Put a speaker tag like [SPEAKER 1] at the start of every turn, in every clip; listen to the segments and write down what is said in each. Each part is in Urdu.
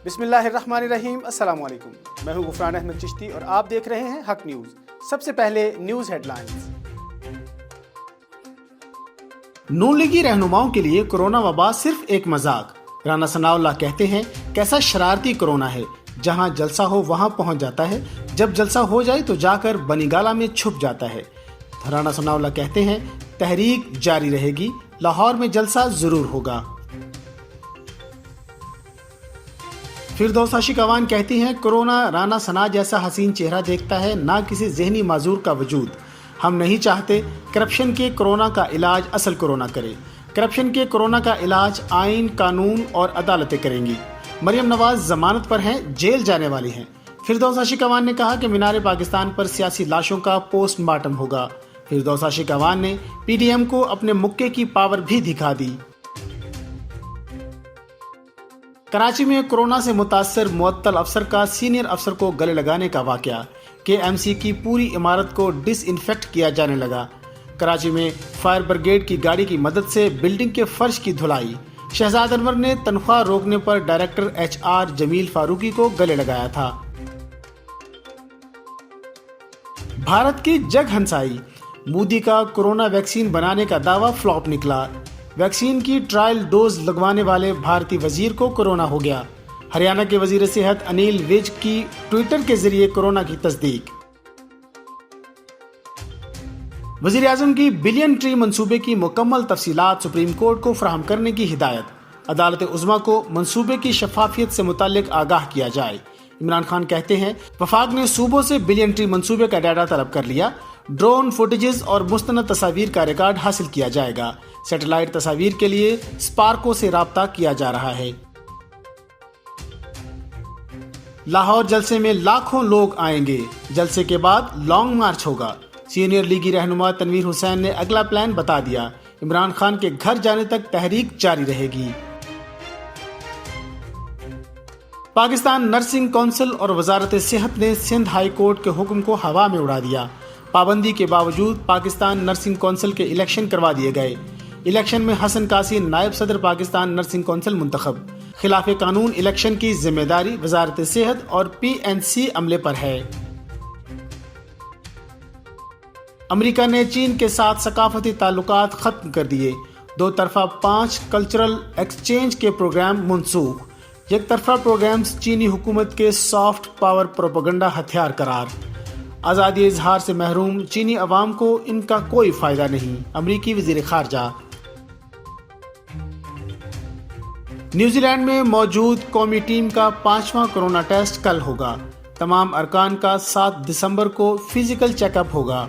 [SPEAKER 1] بسم اللہ الرحمن الرحیم۔ السلام علیکم، میں ہوں غفران احمد چشتی اور آپ دیکھ رہے ہیں حق نیوز۔ سب سے پہلے نیوز ہیڈ لائنز۔ نون لیگی رہنماؤں کے لیے کورونا وبا صرف ایک مذاق، رانا ثناء اللہ کہتے ہیں کیسا شرارتی کورونا ہے، جہاں جلسہ ہو وہاں پہنچ جاتا ہے، جب جلسہ ہو جائے تو جا کر بنی گالہ میں چھپ جاتا ہے۔ رانا ثناء اللہ کہتے ہیں تحریک جاری رہے گی، لاہور میں جلسہ ضرور ہوگا۔ فردوس عاشق کہتی ہیں کورونا رانا ثناء جیسا حسین چہرہ دیکھتا ہے، نہ کسی ذہنی معذور کا وجود۔ ہم نہیں چاہتے کرپشن کے کورونا کا علاج اصل کورونا کرے، کرپشن کے کورونا کا علاج آئین، قانون اور عدالتیں کریں گی۔ مریم نواز ضمانت پر ہیں، جیل جانے والی ہیں۔ فردوس عاشق نے کہا کہ مینار پاکستان پر سیاسی لاشوں کا پوسٹ مارٹم ہوگا۔ فردوس عاشق نے پی ڈی ایم کو اپنے مکے کی پاور بھی دکھا دی۔ کراچی میں کورونا سے متاثر معطل افسر کا سینئر افسر کو گلے لگانے کا واقعہ، کے ایم سی کی پوری عمارت کو ڈس انفیکٹ کیا جانے لگا۔ کراچی میں فائر بریگیڈ کی گاڑی کی مدد سے بلڈنگ کے فرش کی دھلائی۔ شہزاد انور نے تنخواہ روکنے پر ڈائریکٹر ایچ آر جمیل فاروقی کو گلے لگایا تھا۔ بھارت کی جگ ہنسائی، مودی کا کورونا ویکسین بنانے کا دعویٰ فلاپ نکلا۔ ویکسین کی ٹرائل ڈوز لگوانے والے بھارتی وزیر کو کورونا ہو گیا۔ ہریانہ کے وزیر صحت انیل ویج کی ٹویٹر کے ذریعے کورونا کی تصدیق۔ وزیر اعظم کی بلین ٹری منصوبے کی مکمل تفصیلات سپریم کورٹ کو فراہم کرنے کی ہدایت۔ عدالت عظمیٰ کو منصوبے کی شفافیت سے متعلق آگاہ کیا جائے۔ عمران خان کہتے ہیں وفاق نے صوبوں سے بلین ٹری منصوبے کا ڈیٹا طلب کر لیا، ڈرون فوٹیجز اور مستند تصاویر کا ریکارڈ حاصل کیا جائے گا۔ سیٹلائٹ تصاویر کے لیے اسپارکو سے رابطہ کیا جا رہا ہے۔ لاہور جلسے میں لاکھوں لوگ آئیں گے، جلسے کے بعد لانگ مارچ ہوگا۔ سینئر لیگی رہنما تنویر حسین نے اگلا پلان بتا دیا، عمران خان کے گھر جانے تک تحریک جاری رہے گی۔ پاکستان نرسنگ کونسل اور وزارت صحت نے سندھ ہائی کورٹ کے حکم کو ہوا میں اڑا دیا۔ پابندی کے باوجود پاکستان نرسنگ کونسل کے الیکشن کروا دیے گئے۔ الیکشن میں حسن قاسی نائب صدر پاکستان نرسنگ کونسل منتخب۔ خلاف قانون الیکشن کی ذمہ داری وزارت صحت اور پی این سی عملے پر ہے۔ امریکہ نے چین کے ساتھ ثقافتی تعلقات ختم کر دیے۔ دو طرفہ 5 کلچرل ایکسچینج کے پروگرام منسوخ۔ یک طرفہ پروگرامز چینی حکومت کے سافٹ پاور پروپیگنڈا ہتھیار قرار۔ آزادی اظہار سے محروم چینی عوام کو ان کا کوئی فائدہ نہیں، امریکی وزیر خارجہ۔ نیوزی لینڈ میں موجود قومی ٹیم کا 5واں کورونا ٹیسٹ کل ہوگا۔ تمام ارکان کا 7 دسمبر کو فزیکل چیک اپ ہوگا۔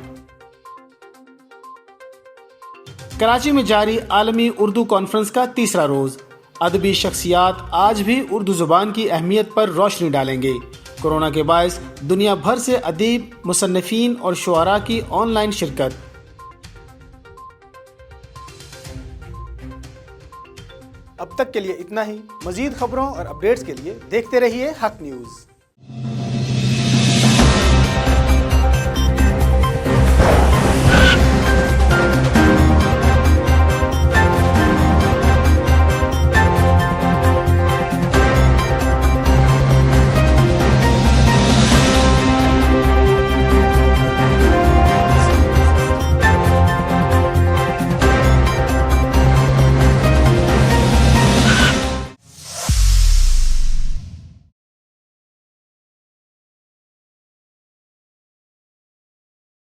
[SPEAKER 1] کراچی میں جاری عالمی اردو کانفرنس کا تیسرا روز، ادبی شخصیات آج بھی اردو زبان کی اہمیت پر روشنی ڈالیں گے۔ کورونا کے باعث دنیا بھر سے ادیب، مصنفین اور شعراء کی آن لائن شرکت۔ اب تک کے لیے اتنا ہی۔ مزید خبروں اور اپڈیٹس کے لیے دیکھتے رہیے حق نیوز۔